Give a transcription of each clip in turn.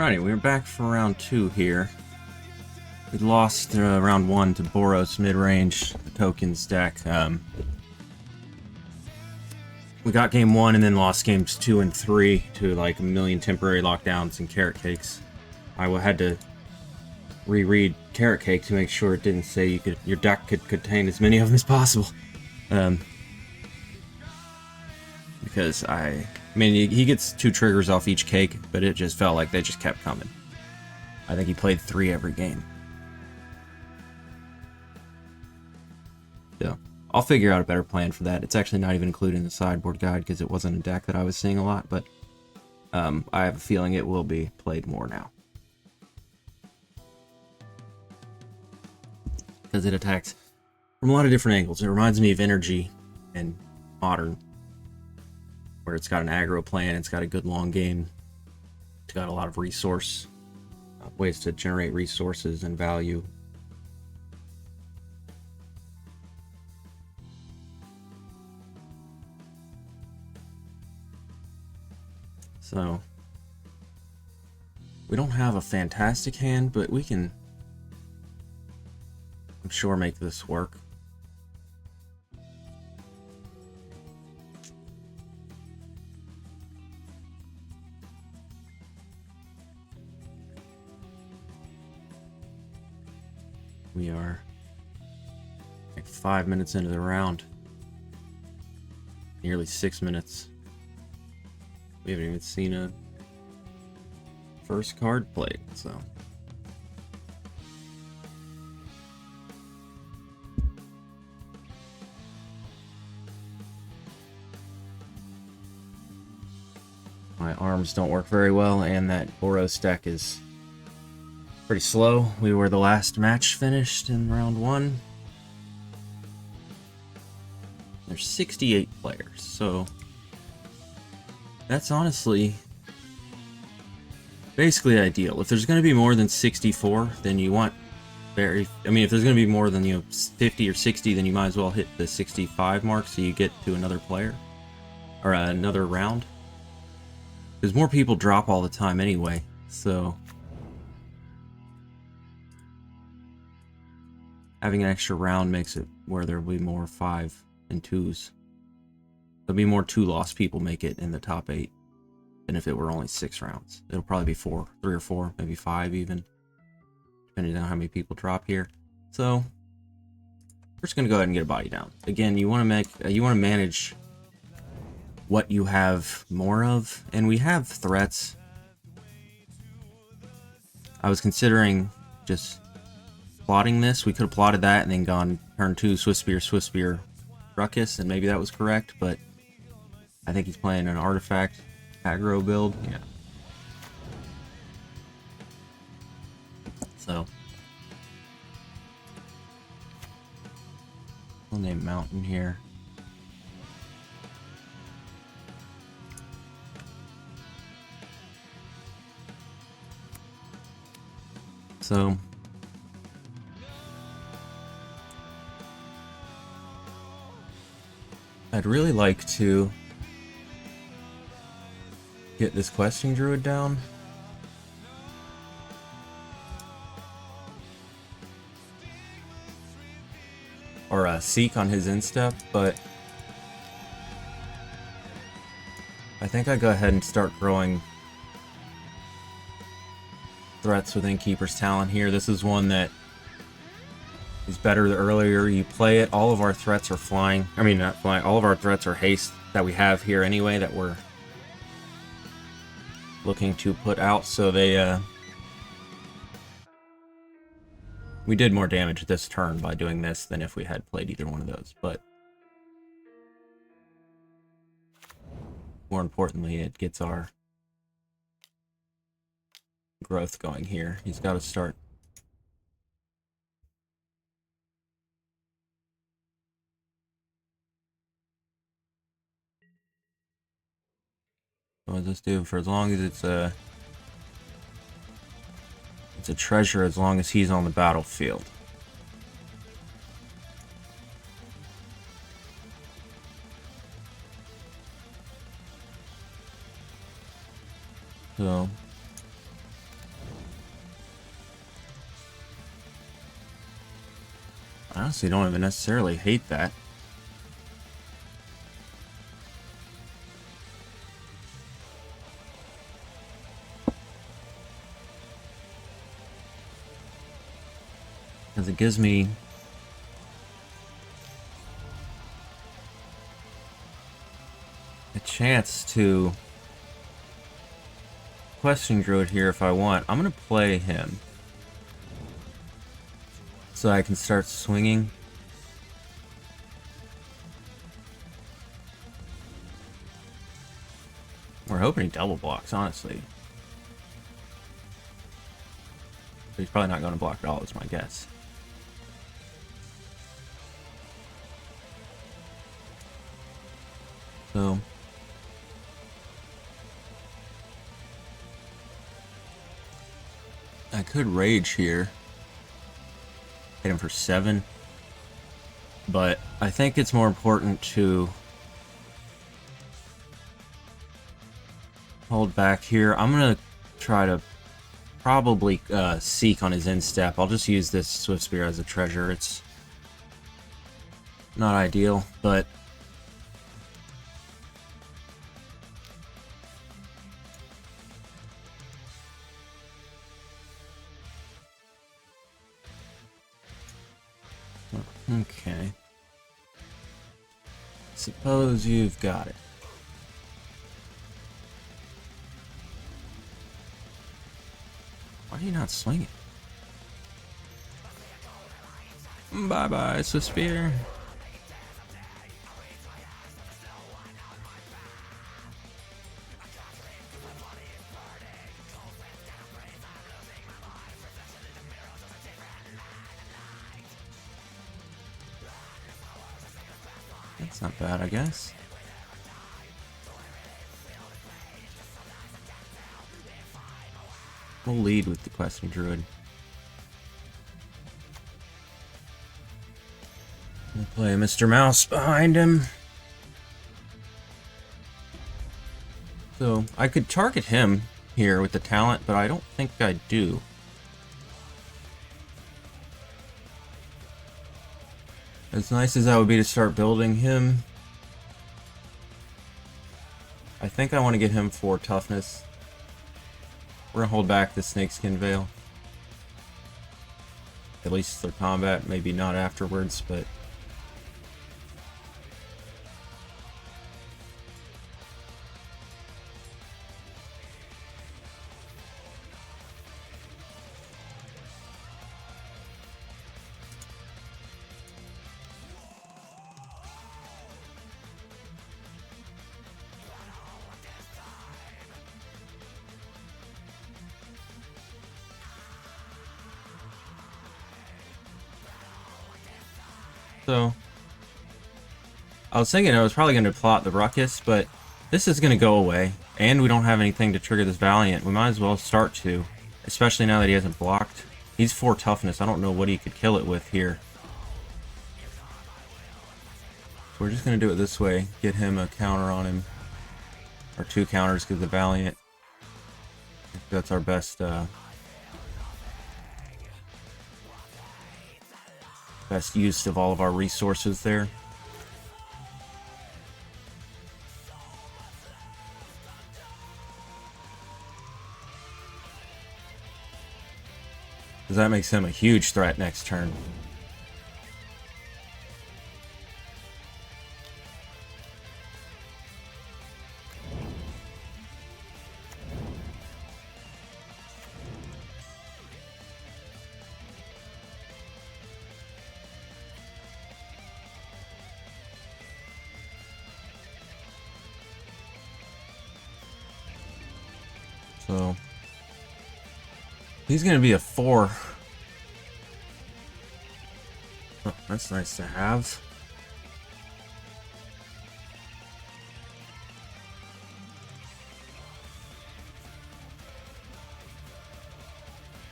Alrighty, we're back for round 2 here. We lost round 1 to Boros mid-range tokens deck. We got game 1 and then lost games 2 and 3 to like a million temporary lockdowns and carrot cakes. I had to reread carrot cake to make sure it didn't say your deck could contain as many of them as possible. Because I mean, he gets 2 triggers off each cake, but it just felt like they just kept coming. I think he played 3 every game. So, I'll figure out a better plan for that. It's actually not even included in the sideboard guide because it wasn't a deck that I was seeing a lot, but I have a feeling it will be played more now. Because it attacks from a lot of different angles. It reminds me of Energy and Modern, where it's got an aggro plan, it's got a good long game, it's got a lot of resource, ways to generate resources and value. So, we don't have a fantastic hand, but we can, I'm sure, make this work. We are like 5 minutes into the round. Nearly 6 minutes. We haven't even seen a first card played, so. My arms don't work very well, and that Boros deck is pretty slow. We were the last match finished in round 1. There's 68 players, so that's honestly basically ideal. If there's going to be more than 64, then you want if there's going to be more than 50 or 60, then you might as well hit the 65 mark so you get to another player or another round. Because more people drop all the time anyway, so having an extra round makes it where there'll be more 5 and 2s. There'll be more 2-loss people make it in the top 8 than if it were only 6 rounds. It'll probably be 3 or 4, maybe 5 even, depending on how many people drop here. So we're just gonna go ahead and get a body down. Again, you want to manage what you have more of, and we have threats. I was considering just plotting this. We could have plotted that and then gone turn 2 Swift Spear, Ruckus, and maybe that was correct, but I think he's playing an artifact aggro build. Yeah. So we'll name Mountain here. So I'd really like to get this questing druid down. Or seek on his instep, but I think I go ahead and start growing threats with Innkeeper's Talent here. This is one that is better the earlier you play it. All of our threats are flying. I mean, not flying. All of our threats are haste that we have here anyway that we're looking to put out. So we did more damage this turn by doing this than if we had played either one of those. But more importantly, it gets our growth going here. He's got to start. What does this do? For as long as it's a treasure, as long as he's on the battlefield. So I honestly don't even necessarily hate that. Because it gives me a chance to question Druid here if I want. I'm going to play him so I can start swinging. We're hoping he double blocks, honestly. But he's probably not going to block at all, is my guess. So I could rage here. Hit him for 7. But I think it's more important to hold back here. I'm going to try to probably seek on his instep. I'll just use this Swift Spear as a treasure. It's not ideal, but okay. Suppose you've got it. Why are you not swinging? Bye-bye, Swift Spear. That's not bad, I guess. We'll lead with the Questing Druid. We'll play Mr. Mouse behind him. So, I could target him here with the talent, but I don't think I do. As nice as that would be to start building him, I think I want to get him for toughness. We're gonna hold back the Snakeskin Veil. At least for combat, maybe not afterwards, but so I was thinking I was probably going to plot the Ruckus, but this is going to go away, and we don't have anything to trigger this Valiant. We might as well start to, especially now that he hasn't blocked. He's 4 toughness. I don't know what he could kill it with here. So we're just going to do it this way. Get him a counter on him. Or 2 counters because the Valiant. I think that's our best best use of all of our resources there. Because that makes him a huge threat next turn. So he's going to be a 4. Oh, that's nice to have.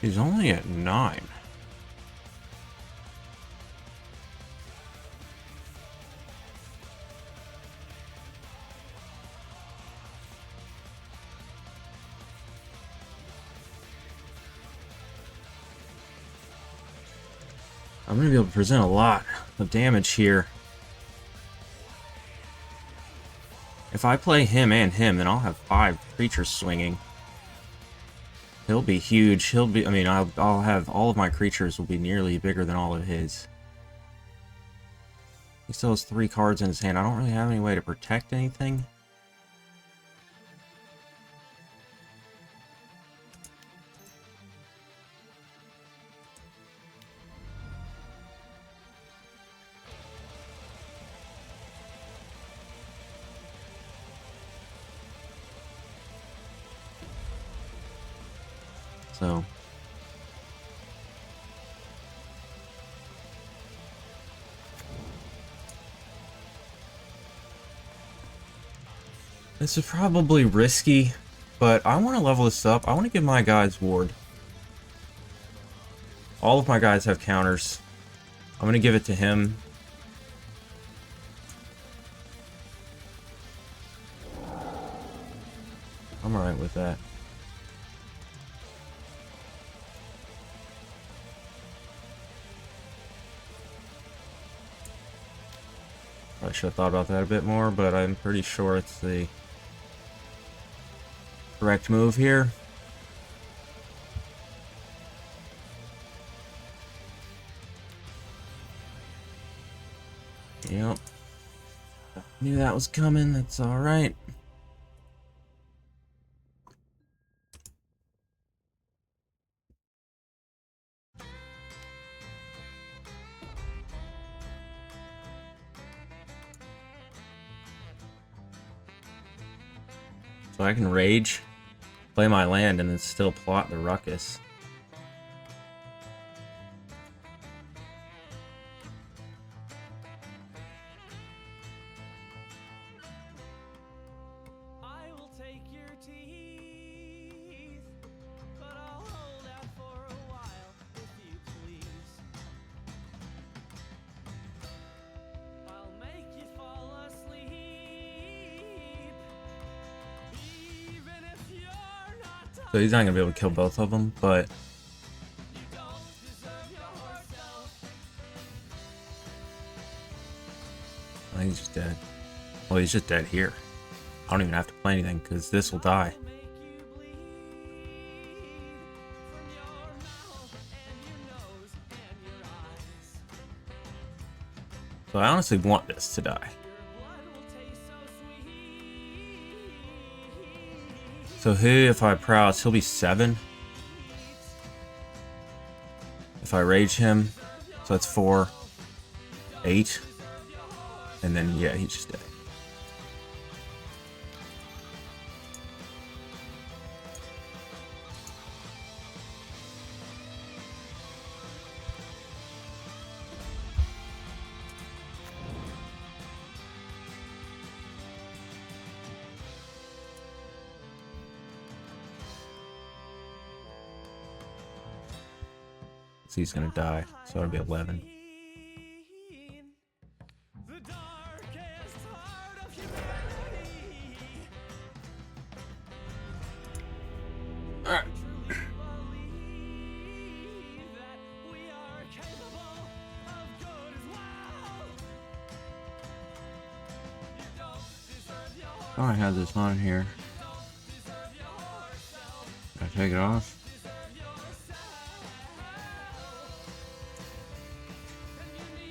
He's only at 9. I'm gonna be able to present a lot of damage here. If I play him and him, then I'll have 5 creatures swinging. He'll be huge. He'll be, I mean, I'll have all of my creatures will be nearly bigger than all of his. He still has 3 cards in his hand. I don't really have any way to protect anything. So this is probably risky, but I want to level this up. I want to give my guys ward. All of my guys have counters. I'm going to give it to him. I'm alright with that. I should have thought about that a bit more, but I'm pretty sure it's the correct move here. Yep. Knew that was coming. That's alright. So I can rage, play my land, and then still plot the ruckus. I will take your teeth, but I'll hold out for a while, if you please. I'll make you fall asleep. So he's not gonna be able to kill both of them, but I think he's just dead. Well, he's just dead here. I don't even have to play anything because this will die. So I honestly want this to die. So if I Prowess, he'll be 7. If I rage him, so that's 4, 8. And then, yeah, he's just dead. So he's gonna die, so it'll be 11. Alright. Oh, I had this on here. Did I take it off?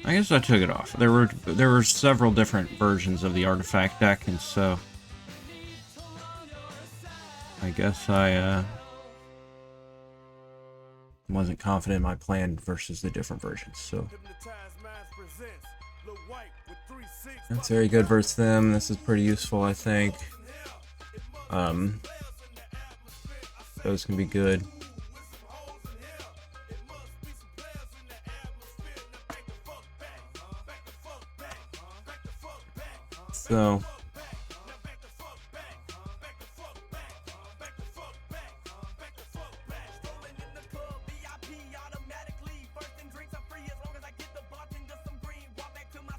I guess I took it off. There were several different versions of the artifact deck, and so I guess I wasn't confident in my plan versus the different versions. So that's very good versus them. This is pretty useful, I think. Those can be good. So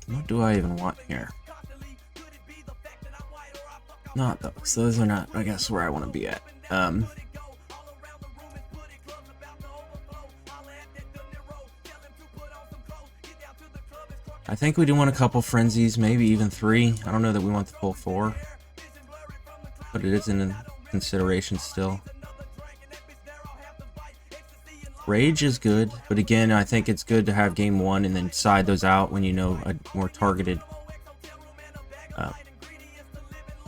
what do I even want here? Not those. Those are not, I guess, where I want to be at. I think we do want a couple frenzies, maybe even 3. I don't know that we want the full 4, but it is in consideration still. Rage is good, but again, I think it's good to have game 1 and then side those out when you know a more targeted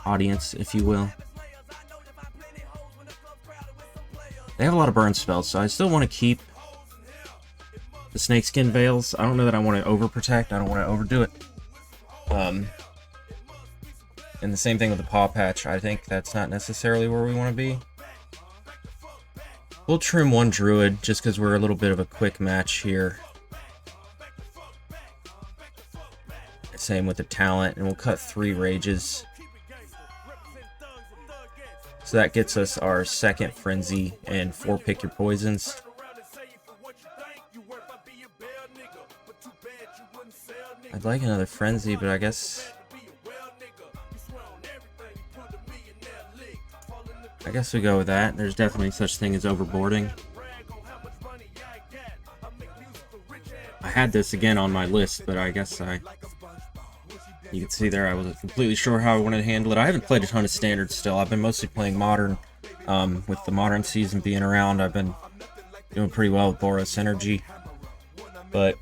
audience, if you will. They have a lot of burn spells, so I still want to keep the snakeskin veils. I don't know that I want to overprotect. I don't want to overdo it. And the same thing with the paw patch. I think that's not necessarily where we want to be. We'll trim 1 druid just because we're a little bit of a quick match here. Same with the talent, and we'll cut 3 rages. So that gets us our 2nd frenzy and 4 pick your poisons. I'd like another frenzy, but I guess we go with that. There's definitely such thing as overboarding. I had this again on my list, but I guess you can see there I wasn't completely sure how I wanted to handle it. I haven't played a ton of standards still. I've been mostly playing modern. With the modern season being around, I've been doing pretty well with Boros Energy. But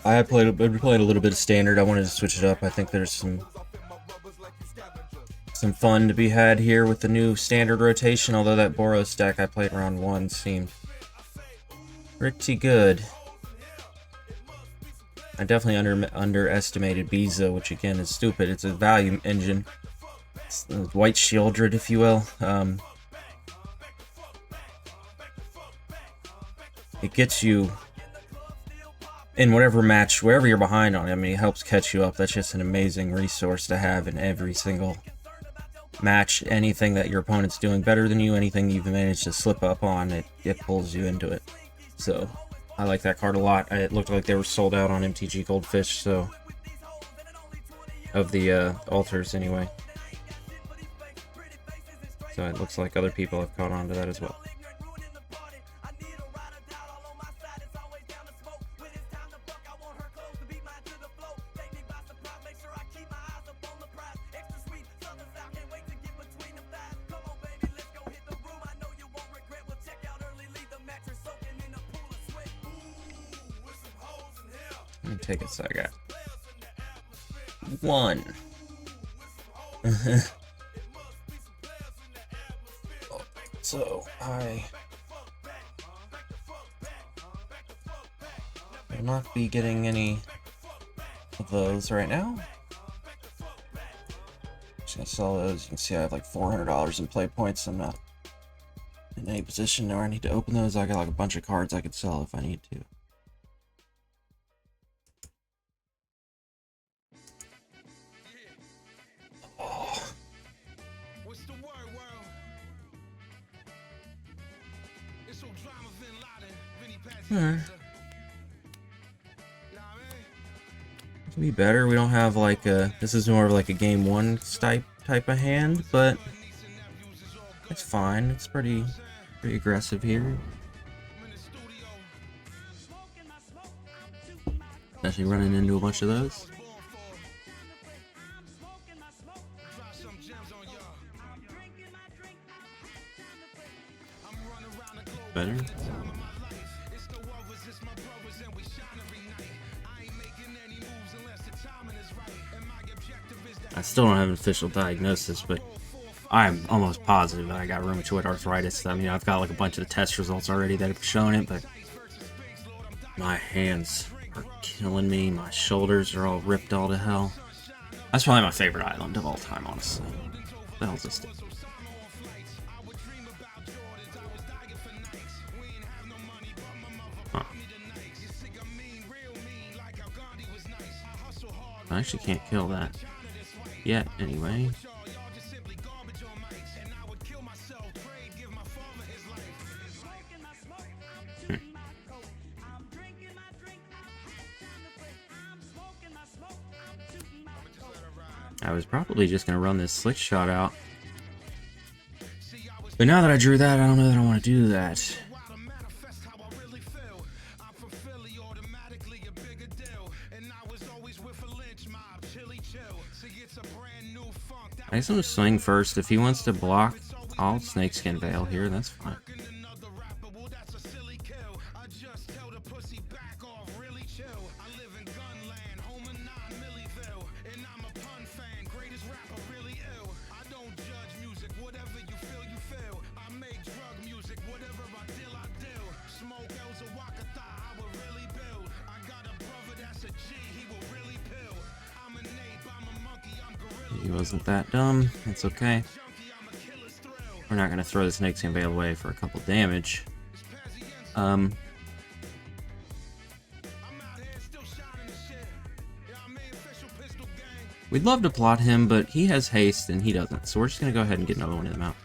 I've played a little bit of standard. I wanted to switch it up. I think there's some fun to be had here with the new standard rotation, although that Boros deck I played round 1 seemed pretty good. I definitely underestimated Biza, which again is stupid. It's a value engine. It's White Shieldred, if you will. It gets you in whatever match, wherever you're behind on. I mean, it helps catch you up. That's just an amazing resource to have in every single match. Anything that your opponent's doing better than you, anything you've managed to slip up on, it pulls you into it. So I like that card a lot. It looked like they were sold out on MTG Goldfish, so of the altars anyway. So it looks like other people have caught on to that as well. Let me take it so I got 1. So I will not be getting any of those right now. Just gonna sell those. You can see I have like $400 in play points. I'm not in any position where I need to open those. I got like a bunch of cards I could sell if I need to. Alright. Could be better. We don't have like a. This is more of like a game 1 type of hand, but it's fine. It's pretty aggressive here. Especially running into a bunch of those. Better. I still don't have an official diagnosis, but I'm almost positive that I got rheumatoid arthritis. I mean, I've got like a bunch of the test results already that have shown it, but my hands are killing me. My shoulders are all ripped all to hell. That's probably my favorite island of all time, honestly. What the hell's this thing? Huh. I actually can't kill that yet, anyway. I was probably just going to run this slick shot out. But now that I drew that, I don't know that I want to do that. I guess I'm gonna swing first. If he wants to block, I'll Snakeskin Veil here. That's fine. He wasn't that dumb. It's okay. We're not gonna throw the Snakeskin Veil away for a couple damage. We'd love to plot him, but he has haste and he doesn't. So we're just gonna go ahead and get another one of them out.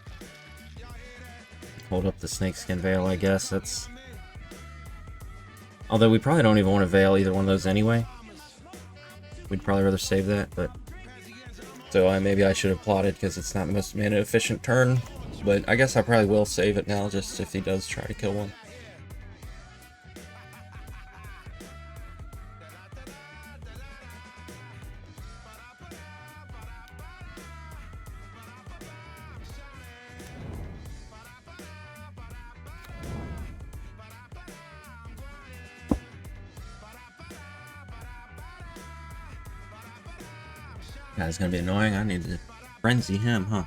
Hold up the Snakeskin Veil, I guess. That's... Although we probably don't even want to Veil either one of those anyway. We'd probably rather save that, but... So maybe I should have plotted because it's not the most mana efficient turn. But I guess I probably will save it now, just if he does try to kill one. Guy's gonna be annoying. I need to frenzy him, huh?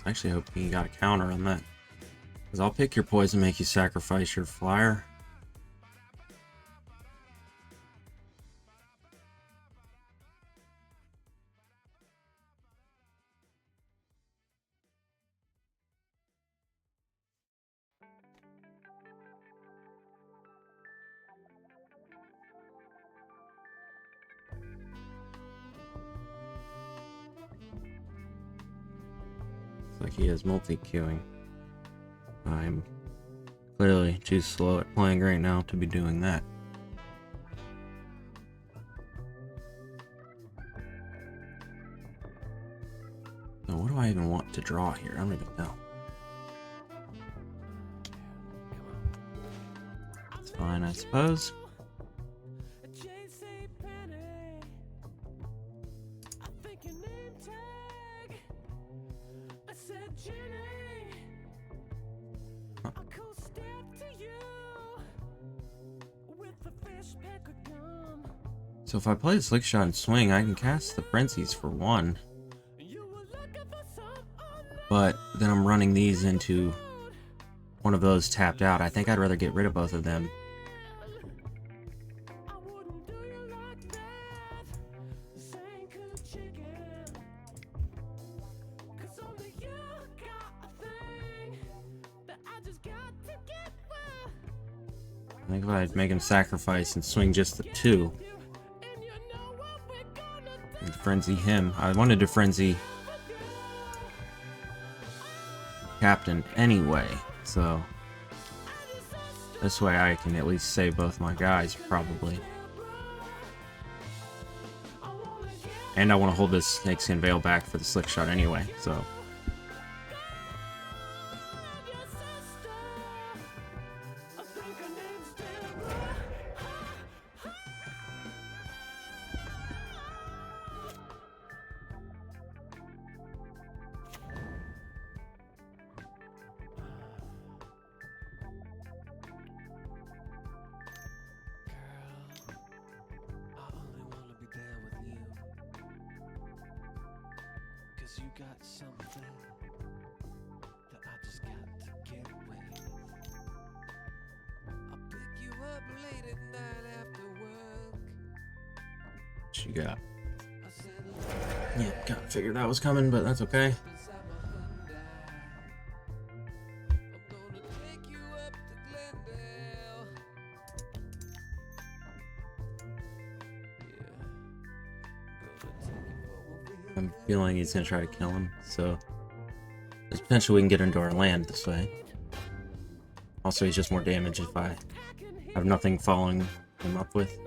I actually hope he got a counter on that. Because I'll pick your poison, make you sacrifice your flyer. Like he has multi-queuing. I'm clearly too slow at playing right now to be doing that. So what do I even want to draw here? I don't even know. It's fine, I suppose. So if I play the Slick Shot and swing, I can cast the Frenzies for one. But then I'm running these into one of those tapped out. I think I'd rather get rid of both of them. I think if I'd make him sacrifice and swing just the two. And frenzy him. I wanted to frenzy Captain anyway, so this way I can at least save both my guys, probably. And I want to hold this Snakeskin Veil back for the Slick Shot anyway, so... You got something that I just got to get with. I'll pick you up late at night after work. What you got? Yeah, kind of figured that was coming, but that's okay. I'm feeling he's gonna try to kill him, so there's potential we can get into our land this way. Also, he's just more damage if I have nothing following him up with.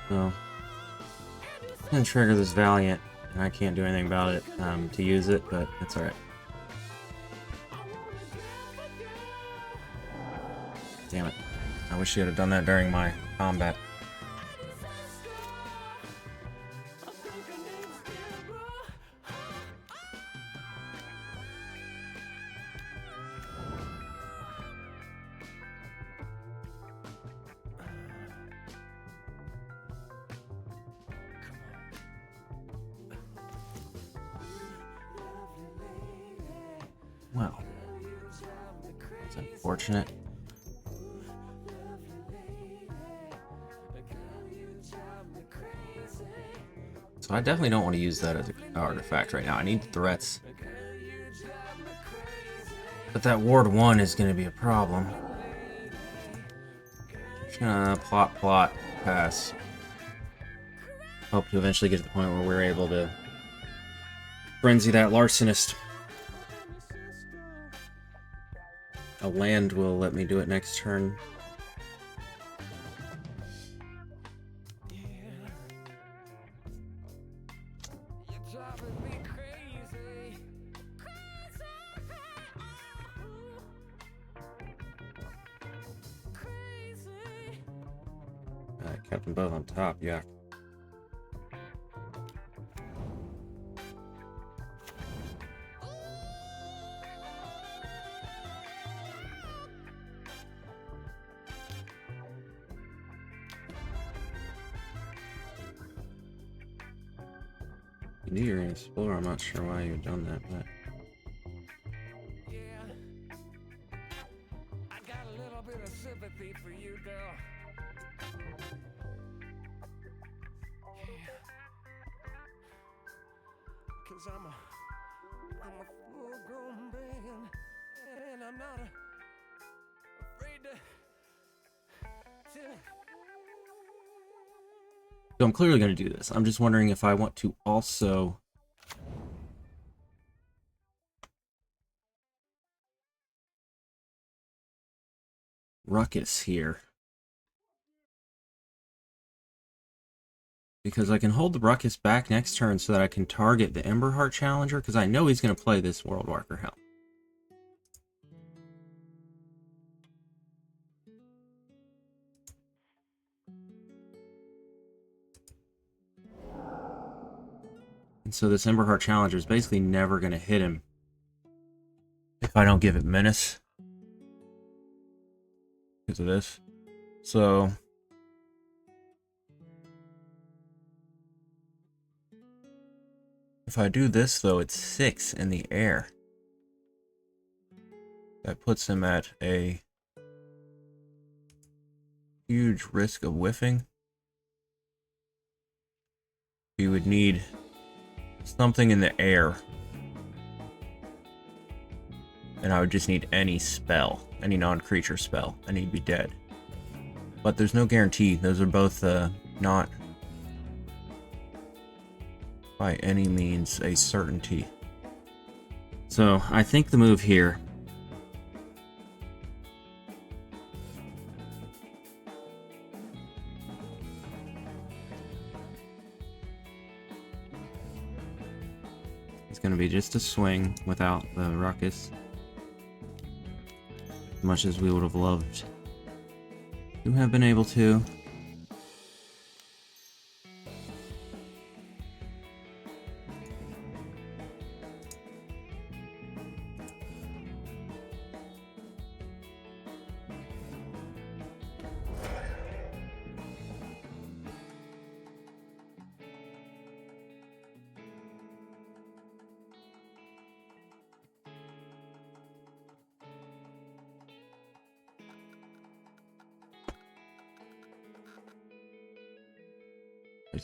So, I'm gonna trigger this Valiant, and I can't do anything about it to use it, but that's alright. Damn it. I wish you would have done that during my combat. Well, it's unfortunate. So I definitely don't want to use that as an artifact right now. I need threats. But that Ward 1 is going to be a problem. Just gonna plot, pass. Hope to eventually get to the point where we're able to frenzy that Larcenist. A land will let me do it next turn. I kept them both on top, yeah. You knew you were gonna explore. I'm not sure why you've done that, but Yeah, I got a little bit of sympathy for you, girl. Yeah, 'cause I'm a full-grown man, and I'm not afraid to. so I'm clearly going to do this. I'm just wondering if I want to also Ruckus here. Because I can hold the Ruckus back next turn so that I can target the Emberheart Challenger, because I know he's going to play this World Walker Helm. And so this Emberheart Challenger is basically never going to hit him if I don't give it Menace. Because of this. So if I do this, though, it's 6 in the air. That puts him at a huge risk of whiffing. He would need something in the air. And I would just need any spell, any non-creature spell, and he'd be dead. But there's no guarantee. Those are both not by any means a certainty. So I think the move here is going to be just a swing without the Ruckus. As much as we would have loved to have been able to.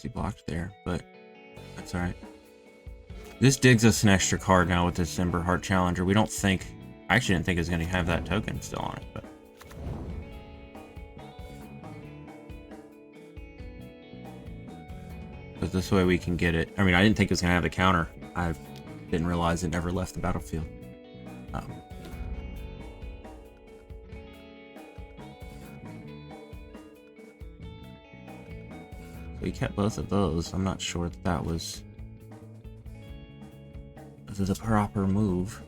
He blocked there, but that's alright. This digs us an extra card now with this Emberheart Challenger. We don't think... I actually didn't think it was going to have that token still on it, but... But this way we can get it... I mean, I didn't think it was going to have the counter. I didn't realize it never left the battlefield. We kept both of those. I'm not sure that was the proper move.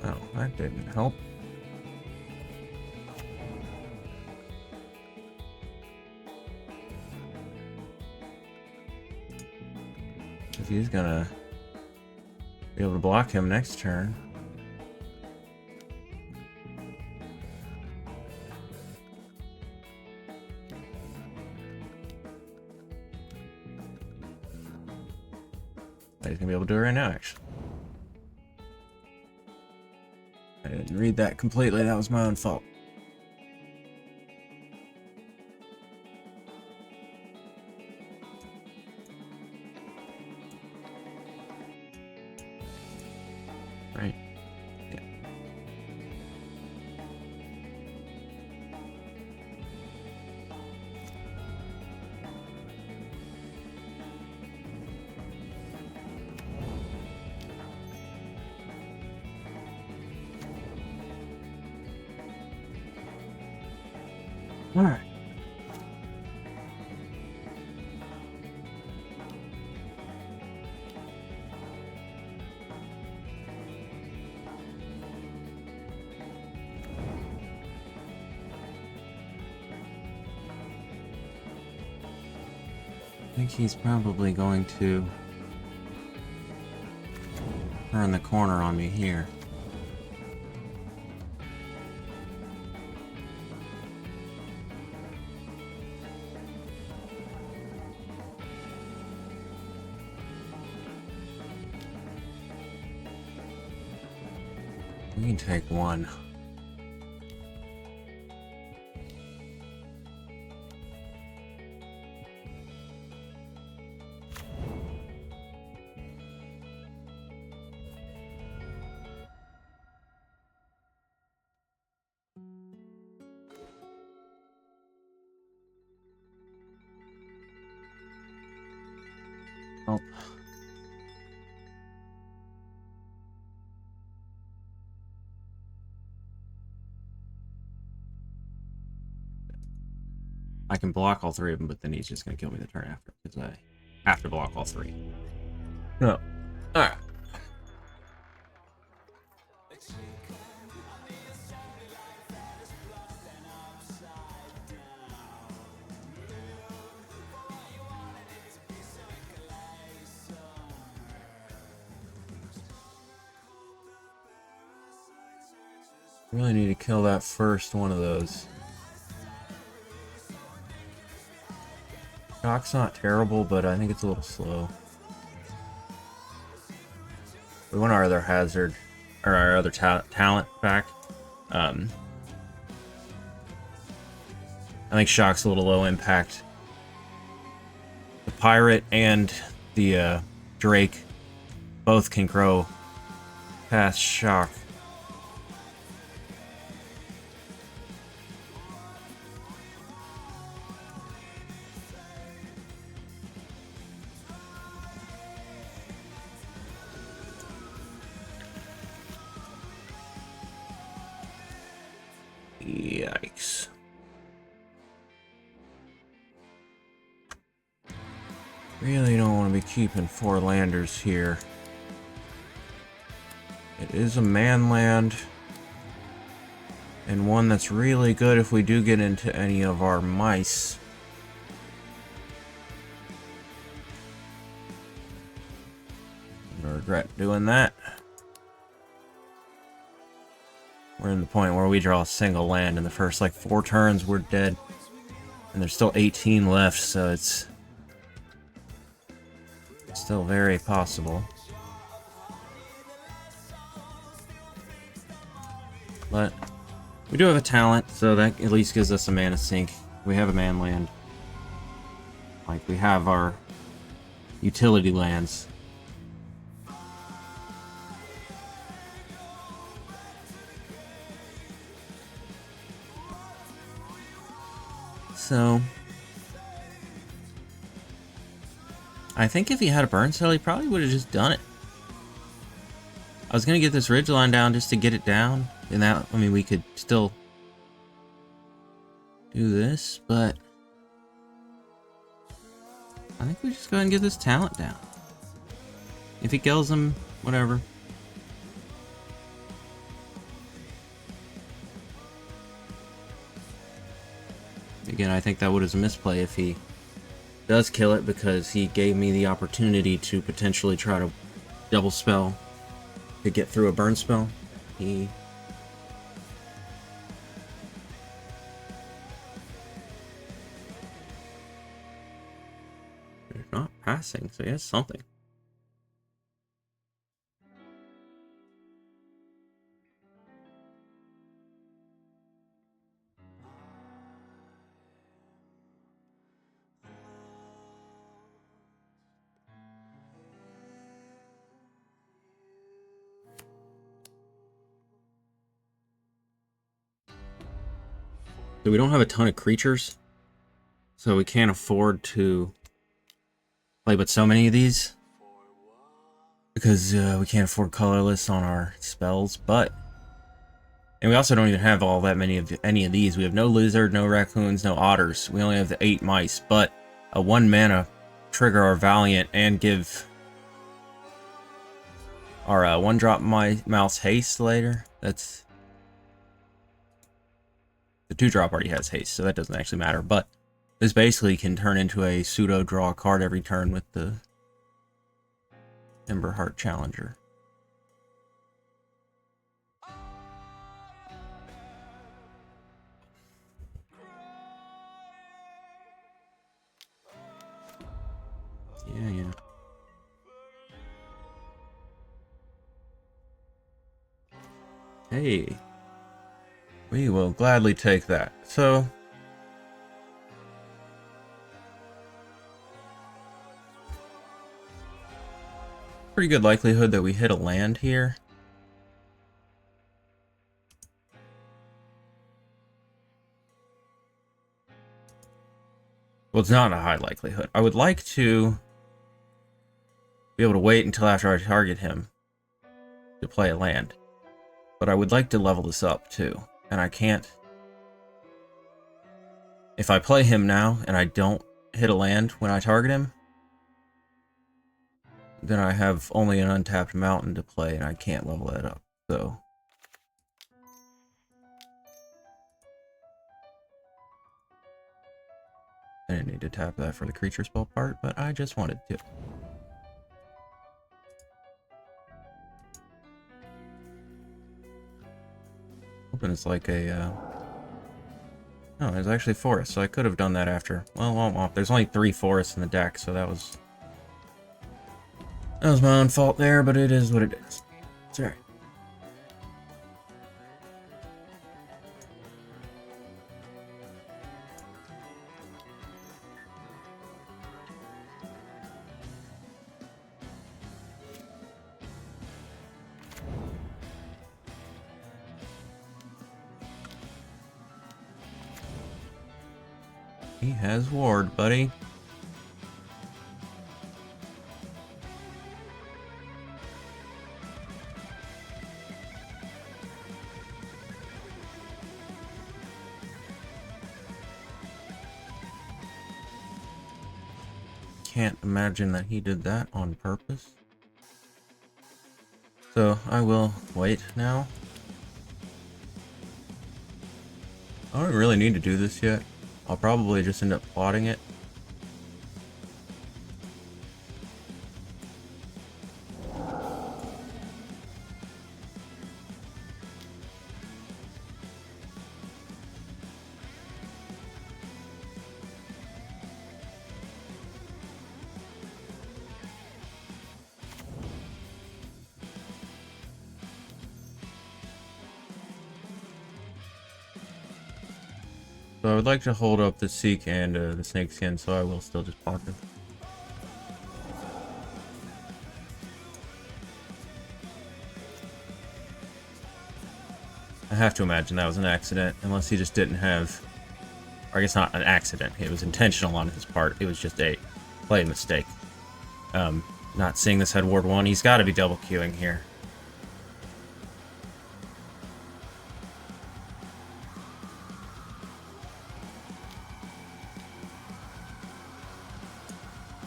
Oh, that didn't help. If he's gonna be able to block him next turn. He's gonna be able to do it right now, actually. I didn't read that completely, that was my own fault. Right. Yeah. All right. I think he's probably going to turn the corner on me here. We can take one. Oh. I can block all three of them, but then he's just going to kill me the turn after, because I have to block all three. No. Alright. Really need to kill that first one of those. Shock's not terrible, but I think it's a little slow. We want our other hazard, or our other talent back. I think Shock's a little low impact. The Pirate and the Drake both can grow past Shock. Yikes. Really don't want to be keeping 4 landers here. It is a man land, and one that's really good if we do get into any of our mice. I regret doing that. We're in the point where we draw a single land in the first like 4 turns, we're dead. And there's still 18 left, so it's still very possible. But we do have a talent, so that at least gives us a mana sink. We have a man land. Like, we have our utility lands. So I think if he had a burn cell, he probably would have just done it. I was gonna get this ridgeline down just to get it down, and that, I mean, we could still do this, but I think we just go ahead and get this talent down. If he kills him, whatever. Again, I think that was a misplay if he does kill it, because he gave me the opportunity to potentially try to double spell to get through a burn spell. He... They're not passing, so he has something. So we don't have a ton of creatures, so we can't afford to play but so many of these, because we can't afford colorless on our spells. But, and we also don't even have all that many of any of these. We have no lizard, no raccoons, no otters. We only have the 8 mice, but a 1 mana trigger our Valiant and give our 1-drop mouse haste later. That's... The 2-drop already has haste, so that doesn't actually matter. But this basically can turn into a pseudo draw card every turn with the Emberheart Challenger. Yeah. Hey. We will gladly take that. So, pretty good likelihood that we hit a land here. Well, it's not a high likelihood. I would like to be able to wait until after I target him to play a land. But I would like to level this up too. And I can't. If I play him now and I don't hit a land when I target him, then I have only an untapped mountain to play and I can't level that up. So I didn't need to tap that for the creature spell part, but I just wanted to. Hoping it's like a oh, there's actually forest, so I could have done that after. Well, there's only 3 forests in the deck, so that was my own fault there, but it is what it is. It's alright. He has ward, buddy. Can't imagine that he did that on purpose. So I will wait now. I don't really need to do this yet. I'll probably just end up plotting it. So I would like to hold up the Seek and the Snakeskin, so I will still just plot them. I have to imagine that was an accident, unless he just didn't have Or I guess not an accident. It was intentional on his part. It was just a play mistake. Not seeing this head ward 1. He's got to be double queuing here.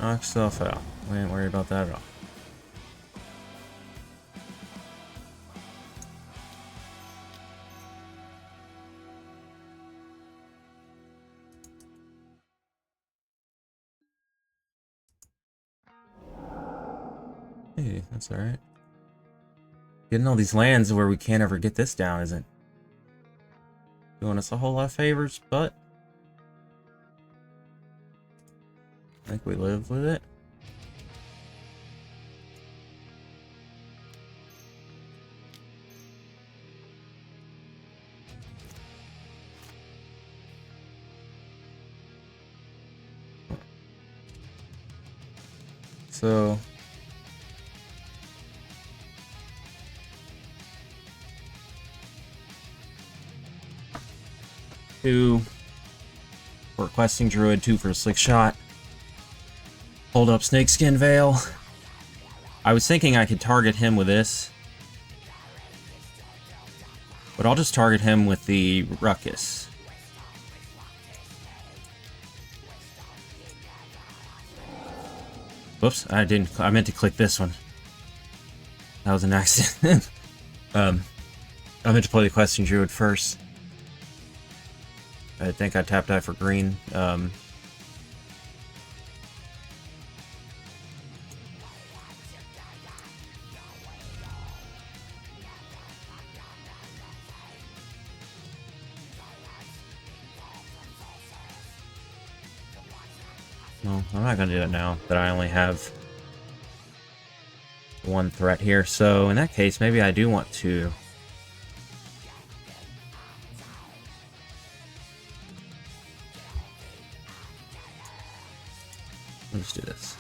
Knock stuff out. We ain't worried about that at all. Hey, that's alright. Getting all these lands where we can't ever get this down isn't doing us a whole lot of favors, but I think we live with it. So two for questing druid, 2 for a slick shot. Hold up snakeskin veil. I was thinking I could target him with this, but I'll just target him with the ruckus. Whoops, I didn't. I meant to click this one. That was an accident. I meant to play the questing druid first. I think I tapped out for green. No, I'm not gonna do it now that I only have one threat here. So in that case, maybe I do want to let's do this.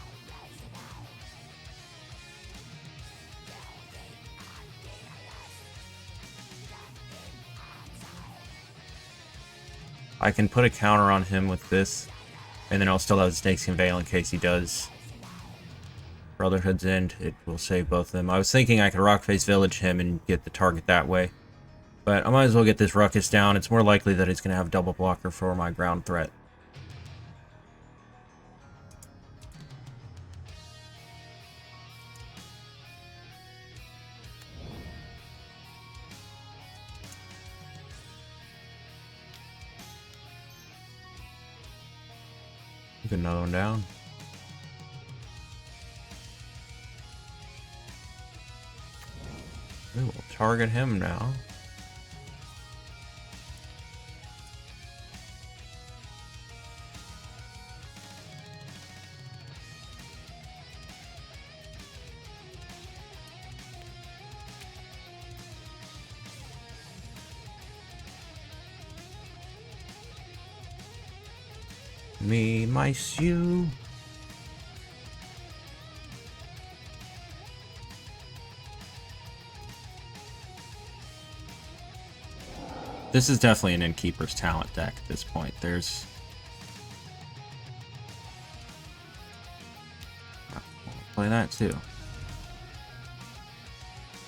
I can put a counter on him with this, and then I'll still have the Snakeskin Veil in case he does Brotherhood's End. It will save both of them. I was thinking I could Rockface Village him and get the target that way, but I might as well get this Ruckus down. It's more likely that he's going to have double blocker for my ground threat. Get another one down. We will target him now. Me, mice, you. This is definitely an Innkeeper's talent deck at this point. There's... I'll play that too.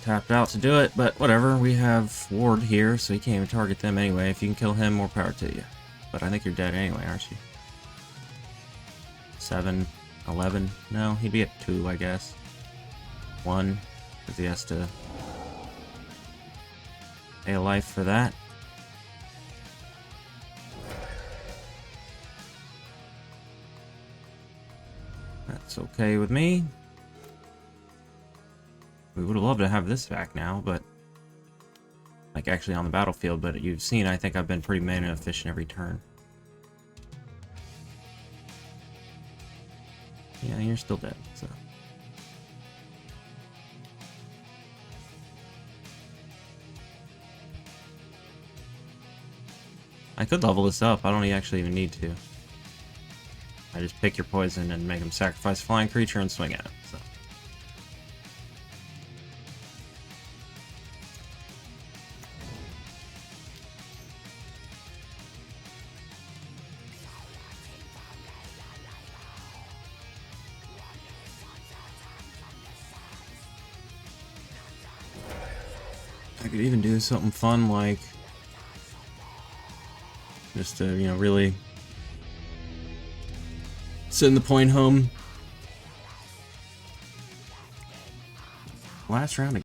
Tapped out to do it, but whatever. We have Ward here, so you can't even target them anyway. If you can kill him, more power to you. But I think you're dead anyway, aren't you? 7, 11. No, he'd be at 2, I guess. 1, because he has to pay a life for that. That's okay with me. We would have loved to have this back now, but like actually on the battlefield, but you've seen I think I've been pretty mana efficient every turn. Yeah, you're still dead, so. I could level this up. I don't actually even need to. I just pick your poison and make him sacrifice a flying creature and swing at it, so. I could even do something fun like just to, you know, really send the point home. Last round